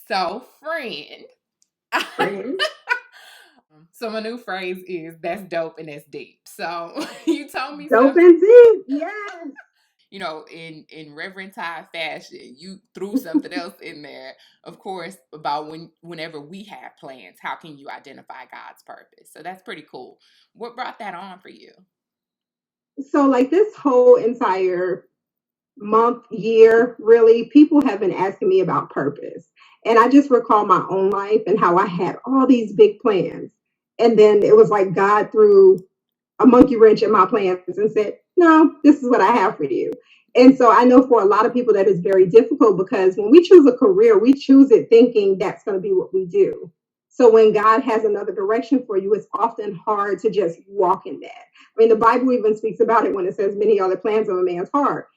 So, friend. Friend. So my new phrase is that's dope and that's deep. So you told me Dope something, and deep. Yes. in Reverend Tide fashion. You threw something else in there, of course, about whenever we have plans, how can you identify God's purpose? So that's pretty cool. What brought that on for you? So, like this whole entire month, year, really, people have been asking me about purpose. And I just recall my own life and how I had all these big plans. And then it was like God threw a monkey wrench in my plans and said, no, this is what I have for you. And so I know for a lot of people that is very difficult because when we choose a career, we choose it thinking that's going to be what we do. So when God has another direction for you, it's often hard to just walk in that. I mean, the Bible even speaks about it when it says many are the plans of a man's heart.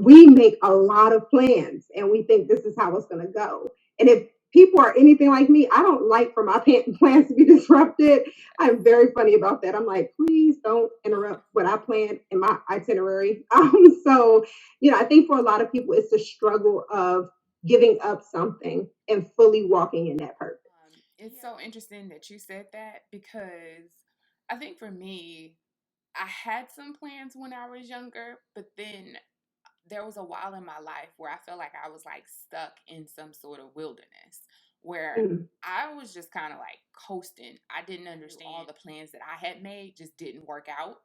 We make a lot of plans and we think this is how it's going to go. And if people are anything like me, I don't like for my plans to be disrupted. I'm very funny about that. I'm like, please don't interrupt what I planned in my itinerary. I think for a lot of people, it's the struggle of giving up something and fully walking in that purpose. It's so interesting that you said that because I think for me, I had some plans when I was younger, but then there was a while in my life where I felt like I was like stuck in some sort of wilderness where Mm. I was just kind of like coasting. I didn't understand all the plans that I had made just didn't work out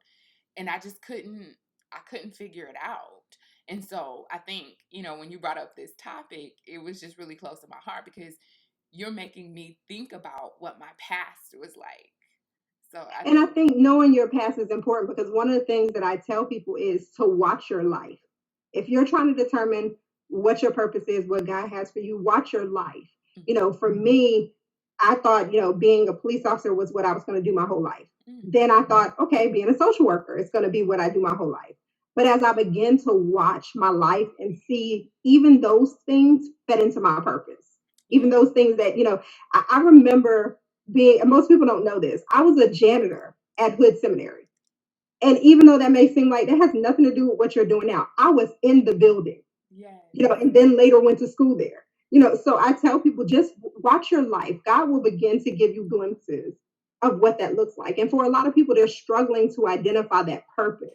and I couldn't figure it out. And so I think, when you brought up this topic, it was just really close to my heart because you're making me think about what my past was like. So I And I think think knowing your past is important because one of the things that I tell people is to watch your life. If you're trying to determine what your purpose is, what God has for you, watch your life. For me, I thought, being a police officer was what I was going to do my whole life. mm, Then I thought, okay, being a social worker is going to be what I do my whole life. But as I begin to watch my life and see even those things fed into my purpose, even yeah. those things that, I remember being, and most people don't know this, I was a janitor at Hood Seminary. And even though that may seem like that has nothing to do with what you're doing now, I was in the building, Yes. and then later went to school there. So I tell people just watch your life. God will begin to give you glimpses of what that looks like. And for a lot of people, they're struggling to identify that purpose.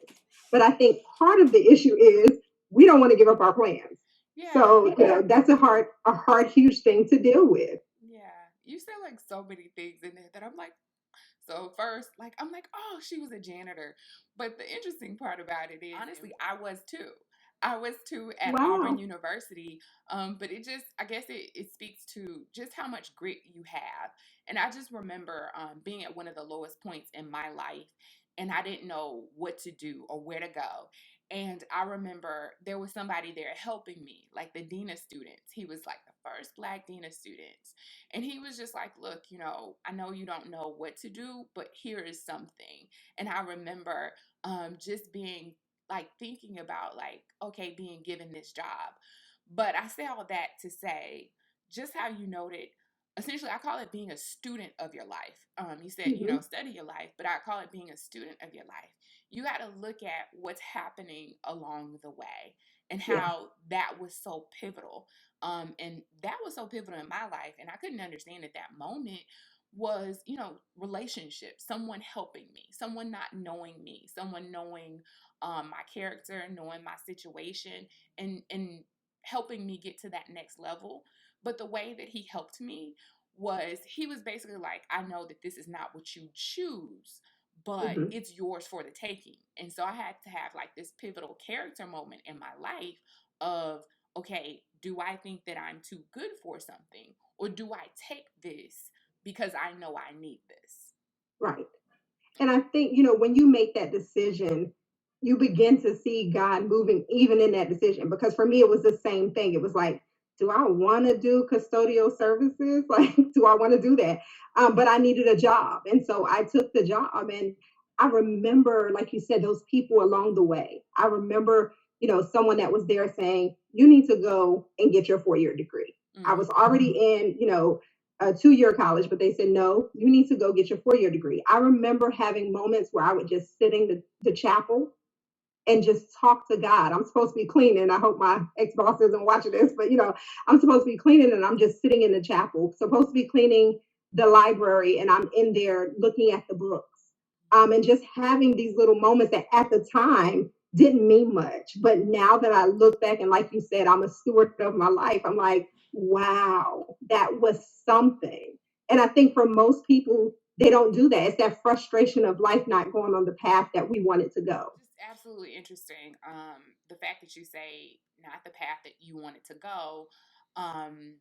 But I think part of the issue is we don't want to give up our plans. Yeah. So that's a hard, huge thing to deal with. Yeah. You said like so many things in there that I'm like, so first, like I'm like, oh, she was a janitor. But the interesting part about it is honestly, I was too. I was too at Auburn Wow. University. But it just I guess it speaks to just how much grit you have. And I just remember being at one of the lowest points in my life and I didn't know what to do or where to go. And I remember there was somebody there helping me, like the dean of students. He was like the first Black dean of students. And he was just like, look, I know you don't know what to do, but here is something. And I remember just being like thinking about like, okay, being given this job. But I say all that to say just how you noted, essentially, I call it being a student of your life. You said, Mhm. study your life, but I call it being a student of your life. You got to look at what's happening along the way and Yeah. how that was so pivotal. And that was so pivotal in my life. And I couldn't understand at that moment was, relationships, someone helping me, someone not knowing me, someone knowing my character, knowing my situation, and helping me get to that next level. But the way that he helped me was he was basically like, I know that this is not what you choose, but Mhm. it's yours for the taking. And so I had to have like this pivotal character moment in my life of, okay, do I think that I'm too good for something? Or do I take this because I know I need this? Right. And I think, when you make that decision, you begin to see God moving even in that decision. Because for me, it was the same thing. It was like, do I want to do custodial services? Like, do I want to do that? But I needed a job. And so I took the job. And I remember, like you said, those people along the way. I remember, someone that was there saying, you need to go and get your 4-year degree. I was Mm-hmm. already in, a 2-year college, but they said, no, you need to go get your 4-year degree. I remember having moments where I would just sit in the chapel and just talk to God. I'm supposed to be cleaning. I hope my ex-boss isn't watching this, but I'm supposed to be cleaning and I'm just sitting in the chapel, supposed to be cleaning the library, and I'm in there looking at the books. And just having these little moments that at the time didn't mean much. But now that I look back and, like you said, I'm a steward of my life, I'm like, wow, that was something. And I think for most people, they don't do that. It's that frustration of life not going on the path that we want it to go. Just absolutely interesting. The fact that you say not the path that you wanted to go. Um,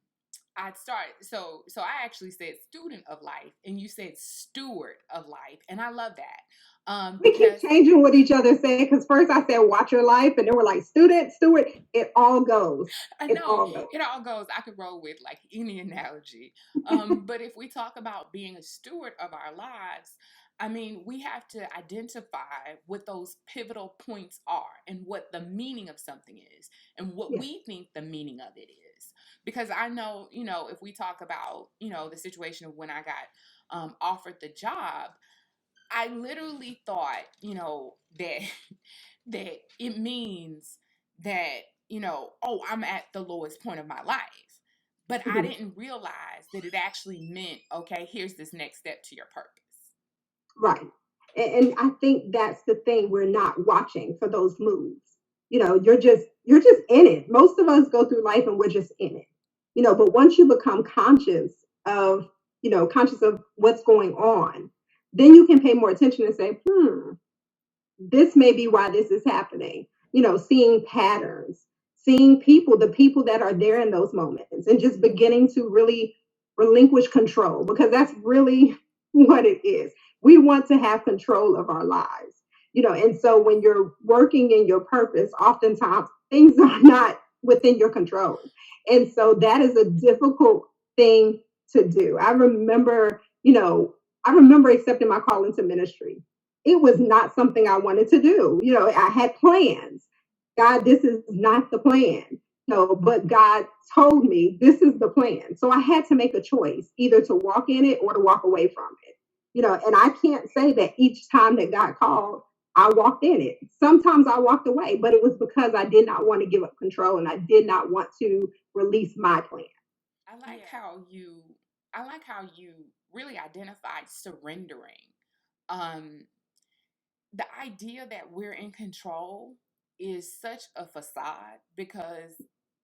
I started so I actually said student of life and you said steward of life, and I love that. We keep Because changing what each other say, because first I said watch your life, and then we're like student, steward. It all goes. I It know all goes. it all goes. I could roll with like any analogy. But if we talk about being a steward of our lives, I mean, we have to identify what those pivotal points are and what the meaning of something is and what Yes. we think the meaning of it is. Because I know, if we talk about, the situation of when I got offered the job, I literally thought, that that it means that, oh, I'm at the lowest point of my life. But I Mhm. didn't realize that it actually meant, okay, here's this next step to your purpose. Right. And I think that's the thing. We're not watching for those moves. You're just in it. Most of us go through life and we're just in it. But once you become of, conscious of what's going on, then you can pay more attention and say, this may be why this is happening. Seeing patterns, seeing the people that are there in those moments, and just beginning to really relinquish control, because that's really what it is. We want to have control of our lives, and so when you're working in your purpose, oftentimes things are not within your control. And so that is a difficult thing to do. I remember accepting my call into ministry. It was not something I wanted to do. I had plans. God, this is not the plan. No, but God told me this is the plan. So I had to make a choice, either to walk in it or to walk away from it. And I can't say that each time that God called, I walked in it. Sometimes I walked away, but it was because I did not want to give up control and I did not want to release my plan. I like how you I like how you really identified surrendering. Um the idea that we're in control is such a facade because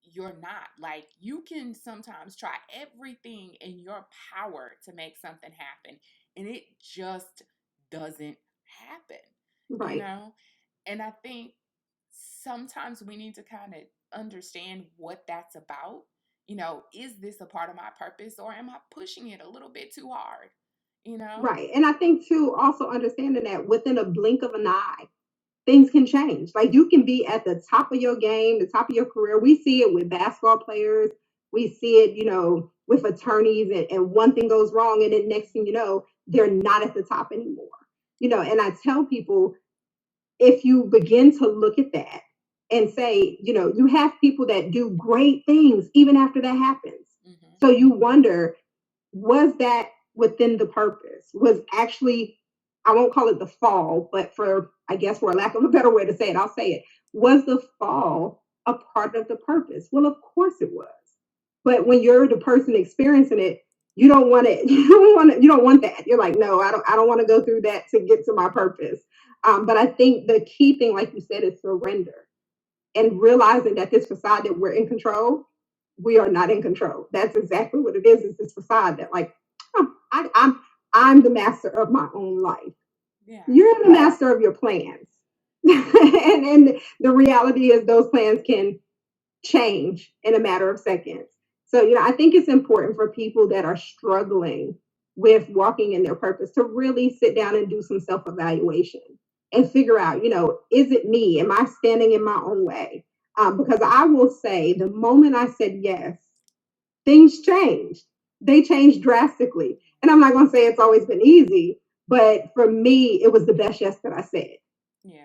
you're not. Like, you can sometimes try everything in your power to make something happen, and it just doesn't happen, you Right. know? And I think sometimes we need to kind of understand what that's about. Is this a part of my purpose or am I pushing it a little bit too hard? You know? Right. And I think too, also understanding that within a blink of an eye, things can change. Like, you can be at the top of your game, the top of your career. We see it with basketball players. We see it, with attorneys, and one thing goes wrong, and then next thing you know, they're not at the top anymore. And I tell people, if you begin to look at that and say, you have people that do great things even after that happens. Mm-hmm. So you wonder, was that within the purpose? Was actually, I won't call it the fall, but I guess for a lack of a better way to say it, I'll say it. Was the fall a part of the purpose? Well, of course it was. But when you're the person experiencing it, you don't want it. You don't want that. You're like, no, I don't want to go through that to get to my purpose. But I think the key thing, like you said, is surrender and realizing that this facade that we're in control, we are not in control. That's exactly what it is. It's this facade that, like, I'm the master of my own life. Yeah. You're the master of your plans. And the reality is those plans can change in a matter of seconds. So, I think it's important for people that are struggling with walking in their purpose to really sit down and do some self evaluation and figure out, is it me? Am I standing in my own way? Because I will say, the moment I said yes, things changed. They changed drastically. And I'm not going to say it's always been easy, but for me, it was the best yes that I said. Yeah.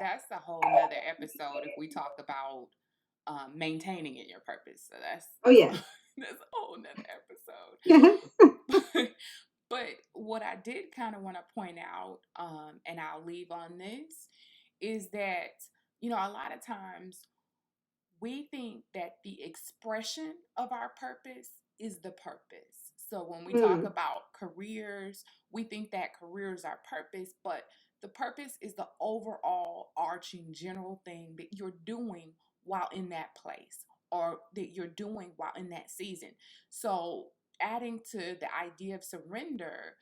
That's a whole nother episode if we talk about maintaining in your purpose. So that's Oh, that's yes. that's a whole nother Yes. episode. But what I did kind of want to point out, and I'll leave on this, is that, a lot of times we think that the expression of our purpose is the purpose. So when we talk Mm, about careers, we think that careers are purpose, but the purpose is the overall arching general thing that you're doing while in that place, or that you're doing while in that season. So adding to the idea of surrender,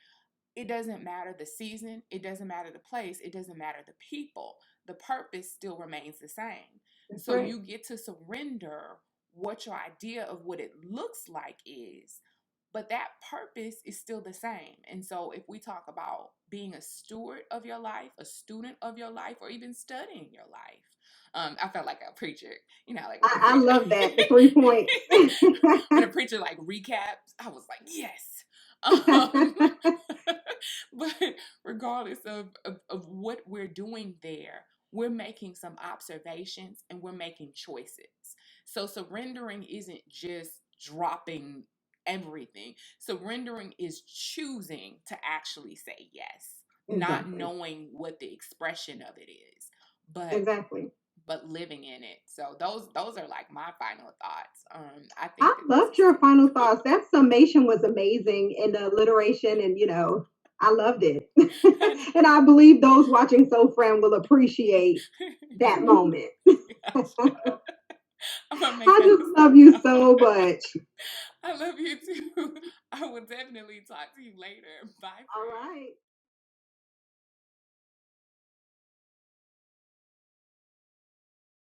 it doesn't matter the season, it doesn't matter the place, it doesn't matter the people. The purpose still remains the same. that's So right. you get to surrender what your idea of what it looks like is, but that purpose is still the same. And so if we talk about being a steward of your life, a student of your life, or even studying your life, I felt like a preacher, like when a I preacher, love that. The 3 points. when a preacher like recaps, I was like, yes. Um, but regardless of what we're doing there, we're making some observations and we're making choices. So surrendering isn't just dropping everything. Surrendering is choosing to actually say yes, not Exactly. knowing what the expression of it is, but Exactly. living in it. So those are like my final thoughts. I I think that this loved is your final super thoughts. That summation was amazing in the alliteration, and I loved it. cool. And I believe those watching So Friend will appreciate that moment. Gotcha. I'm gonna make I that just a love sign you off. so much. I love you too. I will definitely talk to you later. Bye, All friend. right.